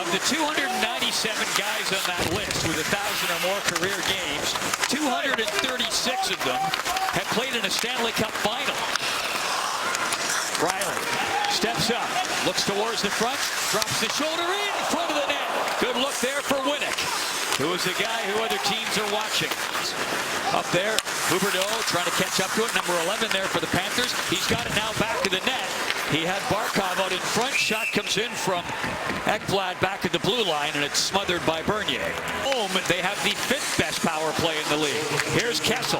Of the 297 guys on that list with 1,000 or more career games, 236 of them have played in a Stanley Cup final. Riley steps up, looks towards the front, drops the shoulder in front of the net. Good look there for Winnick, who is a guy who other teams are watching. Up there, Huberdeau trying to catch up to it. Number 11 there for the Panthers. He's got it now back to the net. He had Barkov out in front. Shot comes in from Ekblad back at the blue line, and it's smothered by Bernier. They have the 5th best power play in the league. Here's Kessel.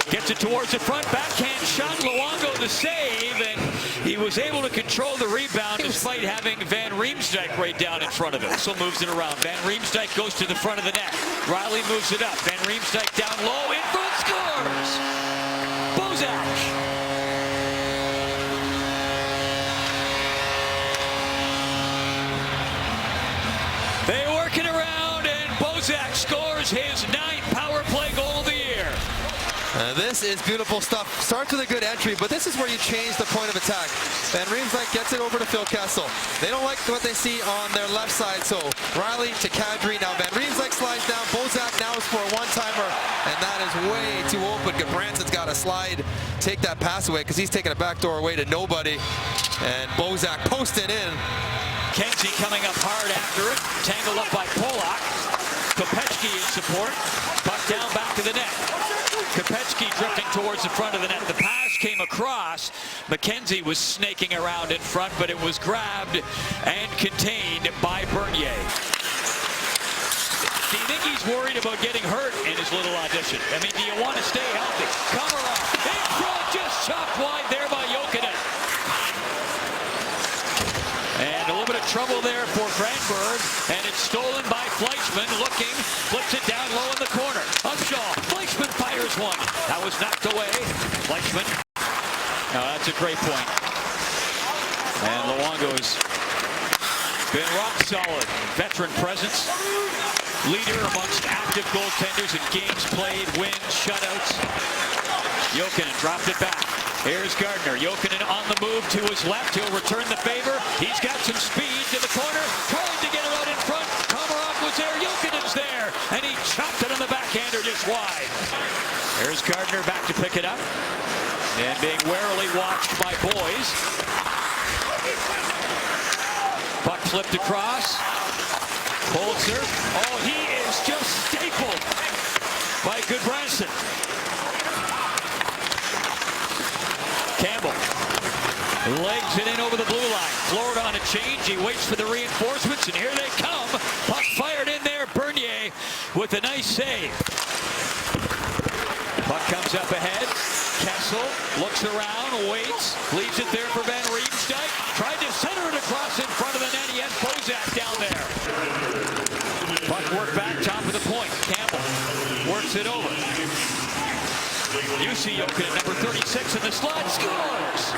Gets it towards the front. Backhand shot. Luongo the save, and he was able to control the rebound despite having Van Riemsdyk right down in front of him. So moves it around. Van Riemsdyk goes to the front of the net. Riley moves it up. Van Riemsdyk down low. In front, scores! Bozak. They work it around, and Bozak scores his 9th power play goal of the year. This is beautiful stuff. Starts with a good entry, but this is where you change the point of attack. Van Riemsdyk gets it over to Phil Kessel. They don't like what they see on their left side, so Riley to Kadri. Now Van Riemsdyk slides down. Bozak now is for a one-timer, and that is way too open. Branson's got to slide, take that pass away, because he's taking a backdoor away to nobody. And Bozak posted in. Kenzie coming up hard after it. Tangled up by Polak. Kopechki in support. Puck down back to the net. Kopechki drifting towards the front of the net. The pass came across. McKenzie was snaking around in front, but it was grabbed and contained by Bernier. Do you think he's worried about getting hurt in his little audition? I mean, do you want to stay healthy? Komarov in front, just chopped wide there by Jokinen. And a little bit of trouble there for Granberg, and it's stolen by Fleischmann. Looking, flips it down low in the corner. Upshaw, Fleischmann fires one. That was knocked away. Fleischmann. Now that's a great point. And Luongo's been rock solid. Veteran presence. Leader amongst active goaltenders in games played, wins, shutouts. Jokinen dropped it back. Here's Gardner. Jokinen on the move to his left. He'll return the favor. He's got some speed to the corner. Trying to get it out in front. Komarov was there. Jokinen's there. And he chopped it on the backhander just wide. There's Gardner back to pick it up. And being warily watched by boys. Puck flipped across. Holzer. Oh, he is just stapled by Goodbranson. Campbell legs it in over the blue line. Florida on a change. He waits for the reinforcements, and here they come. Puck fired in there. Bernier with a nice save. Puck comes up ahead. Kessel looks around, waits, leaves it there for Van Riemsdyk. Tried to center it across in front of the net. He has Bozak down there. Puck worked back, top of the point. Campbell works it over. Jussi Jokinen, number 36 in the slot, scores!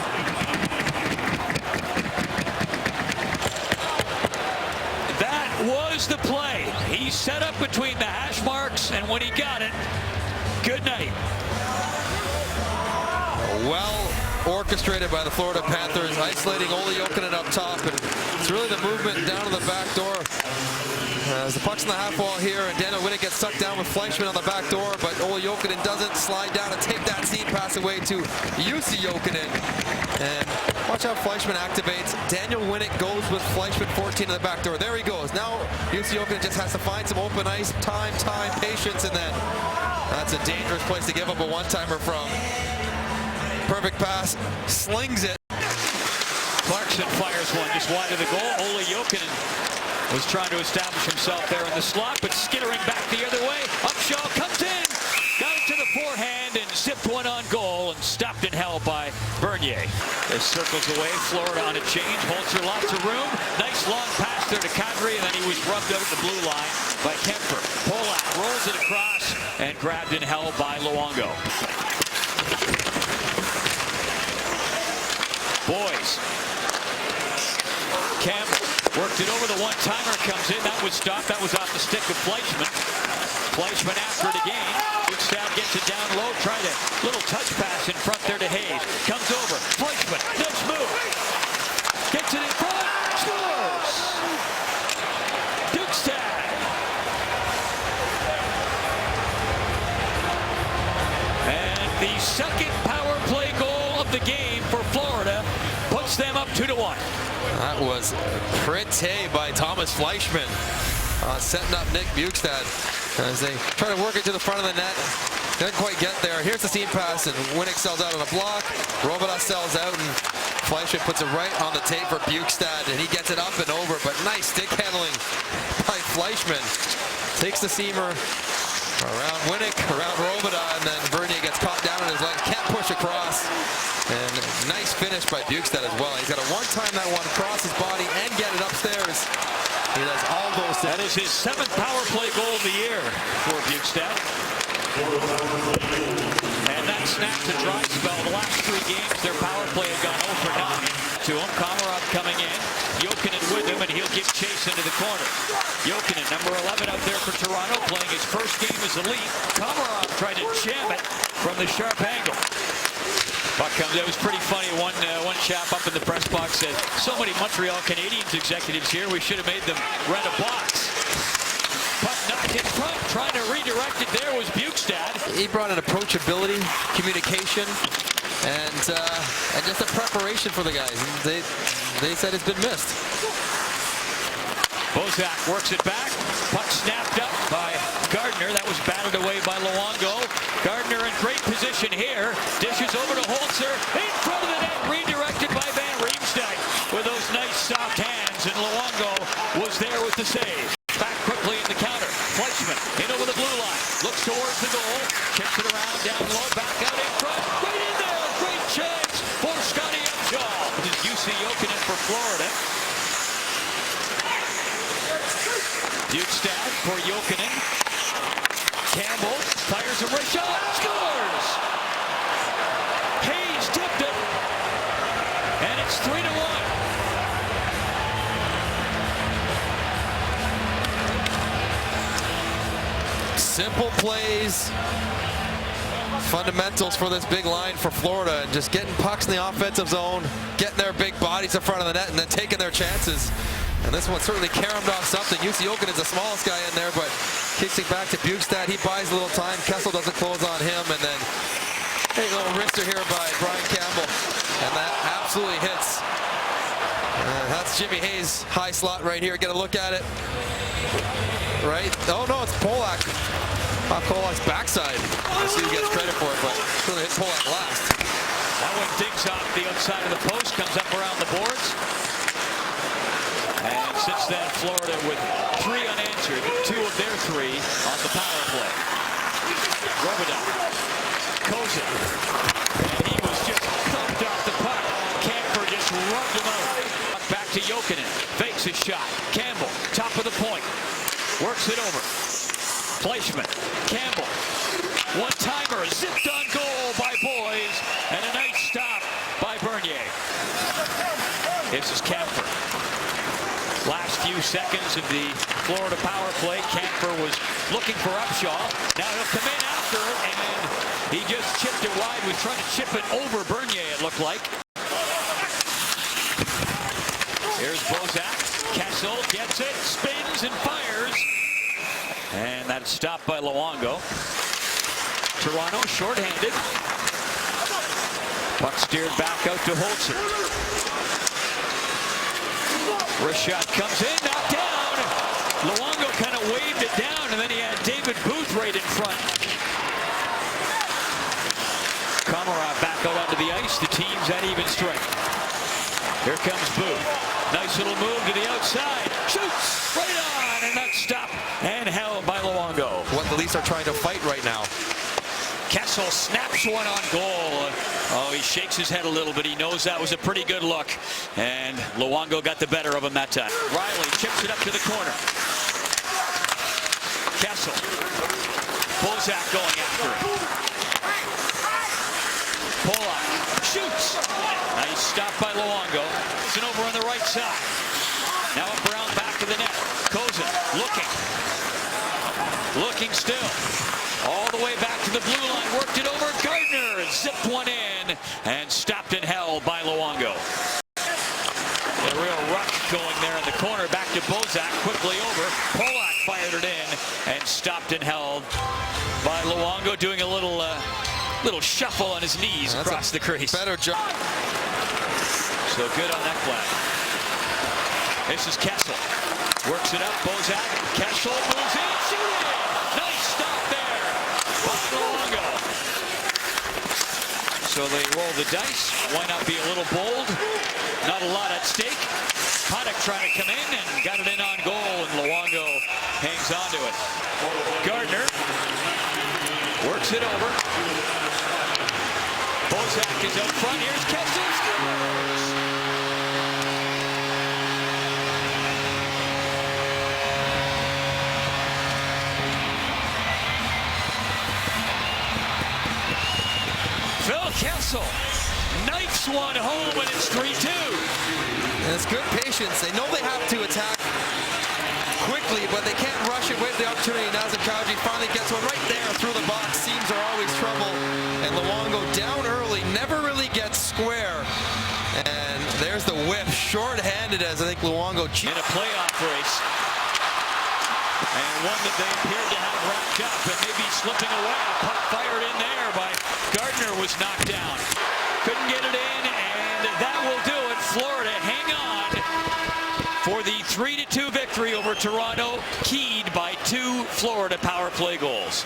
That was the play. He set up between the hash marks, and when he got it, good night. Well orchestrated by the Florida Panthers, isolating Olli Jokinen up top, and it's really the movement down to the back door. As the puck's in the half wall here, and Daniel Winnick gets stuck down with Fleischmann on the back door, but Olli Jokinen doesn't slide down and take that seam pass away to Jussi Jokinen. And watch how Fleischmann activates. Daniel Winnick goes with Fleischmann 14 in the back door. There he goes. Now Jussi Jokinen just has to find some open ice, time, patience, and then that's a dangerous place to give up a one-timer from. Perfect pass, slings it. Clarkson fires one just wide of the goal. Olli Jokinen was trying to establish himself there in the slot, but skittering back the other way. Upshaw comes in, got it to the forehand, and zipped one on goal, and stopped and held by Bernier. As circles away, Florida on a change. Holzer lots of room. Nice long pass there to Kadri, and then he was rubbed out at the blue line by Kemper. Polak rolls it across and grabbed and held by Luongo. Boys. Campbell worked it over. The one-timer comes in. That was stopped. That was off the stick of Fleischmann. Fleischmann after it again. Woodstown gets it down low. Tried a little touch pass in front there to Hayes. Comes over. Fleischmann. Nice move. Gets it in front. Scores. up 2-1. That was pretty by Thomas Fleischmann, setting up Nick Bjugstad as they try to work it to the front of the net. Didn't quite get there. Here's the seam pass, and Winnick sells out on a block. Robidas sells out, and Fleischmann puts it right on the tape for Bjugstad, and he gets it up and over. But nice stick handling by Fleischmann. Takes the seamer around Winnick, around Robidas, and then Bernier gets caught down on his leg. Can't push across. And nice finish by Bjugstad as well. He's got to one-time that one across his body and get it upstairs. He does all those things. That is his 7th power play goal of the year for Bjugstad. And that snapped a dry spell. The last 3 games, their power play had gone 0 for 9. To him, Komarov coming in. Jokinen with him, and he'll give chase into the corner. Jokinen, number 11 out there for Toronto, playing his first game as a Leaf. Komarov tried to jam it from the sharp angle. Puck comes. It was pretty funny. One chap up in the press box said, "So many Montreal Canadiens executives here. We should have made them rent a box." Puck knocked in front, trying to redirect it. There was Bjugstad. He brought in approachability, communication, and just a preparation for the guys. They said it's been missed. Bozak works it back. Puck snapped up by Gardner. That was batted away by Luongo. Gardner in great position here. Dishes over to Holzer. In front of the net. Redirected by Van Riemsdyk with those nice soft hands. And Luongo was there with the save. Back quickly in the counter. Fleischmann in over the blue line. Looks towards the goal. Kicks it around down low. Back out in front. Right in there. Great chance for Scotty Upshaw. This is UC Jokinen for Florida. Bjugstad for Jokinen. Campbell fires a wrist shot. Scores! Hayes tipped it. And it's 3-1. Simple plays. Fundamentals for this big line for Florida. And just getting pucks in the offensive zone. Getting their big bodies in front of the net and then taking their chances. And this one certainly caromed off something. UC Jokinen is the smallest guy in there, but kicks it back to Bjugstad. He buys a little time. Kessel doesn't close on him, and then a little wrister here by Brian Campbell. And that absolutely hits. That's Jimmy Hayes' high slot right here. Get a look at it. Right? Oh, no, it's Polak. Polak's backside. Let's see who gets credit for it, but really hit Polak last. That one digs off the outside of the post, comes up around the boards. And since then, Florida with 3 unanswered, 2 of their 3 on the power play. Robidas, Kozin, and he was just thumped off the puck. Camper just rubbed him out. Back to Jokinen, fakes his shot. Campbell, top of the point, works it over. Fleischmann, Campbell, one-timer, zipped on goal by Boys, and a nice stop by Bernier. This is Camper. Last few seconds of the Florida power play. Camper was looking for Upshaw. Now he'll come in after it, and he just chipped it wide. Was trying to chip it over Bernier, it looked like. Here's Bozak. Kessel gets it, spins and fires. And that's stopped by Luongo. Toronto shorthanded. Puck steered back out to Holzer. Wrist shot comes in, knocked down. Luongo kind of waved it down, and then he had David Booth right in front. Komarov back out onto the ice. The team's at even strength. Here comes Booth. Nice little move to the outside. Shoots right on, and that's stopped and held by Luongo. What the Leafs are trying to fight right now. Kessel snaps one on goal. Oh, he shakes his head a little bit. He knows that was a pretty good look. And Luongo got the better of him that time. Riley chips it up to the corner. Kessel. Bozak going after it. Polak shoots. Nice stop by Luongo. It's an over on the right side. Now up around back of the net. Kozin looking. Looking still. All the way back to the blue line, worked it over. Gardner zipped one in and stopped and held by Luongo. A real rush going there in the corner. Back to Bozak, quickly over. Polak fired it in and stopped and held by Luongo, doing a little shuffle on his knees across the crease. Better job. So good on that play. This is Kessel. Works it up. Bozak. Kessel moves in. Shooting. Nice stop there by Luongo. So they roll the dice. Why not be a little bold? Not a lot at stake. Paddock trying to come in and got it in on goal, and Luongo hangs on to it. Gardner works it over. Bozak is out front. Here's Kessel. Scores! Phil Kessel knifes one home, and it's 3-2. And it's good patience. They know they have to attack quickly, but they can't rush it with the opportunity. Nazem Kadri finally gets one right there through the box. Seams are always trouble. And Luongo down early, never really gets square. And there's the whip, short-handed as I think Luongo in a playoff race. And one that they appeared to have wrapped up and maybe slipping away. Puck fired in there by Gardner was knocked down. Couldn't get it in, and that will do it. Florida hang on for the 3-2 victory over Toronto, keyed by 2 Florida power play goals.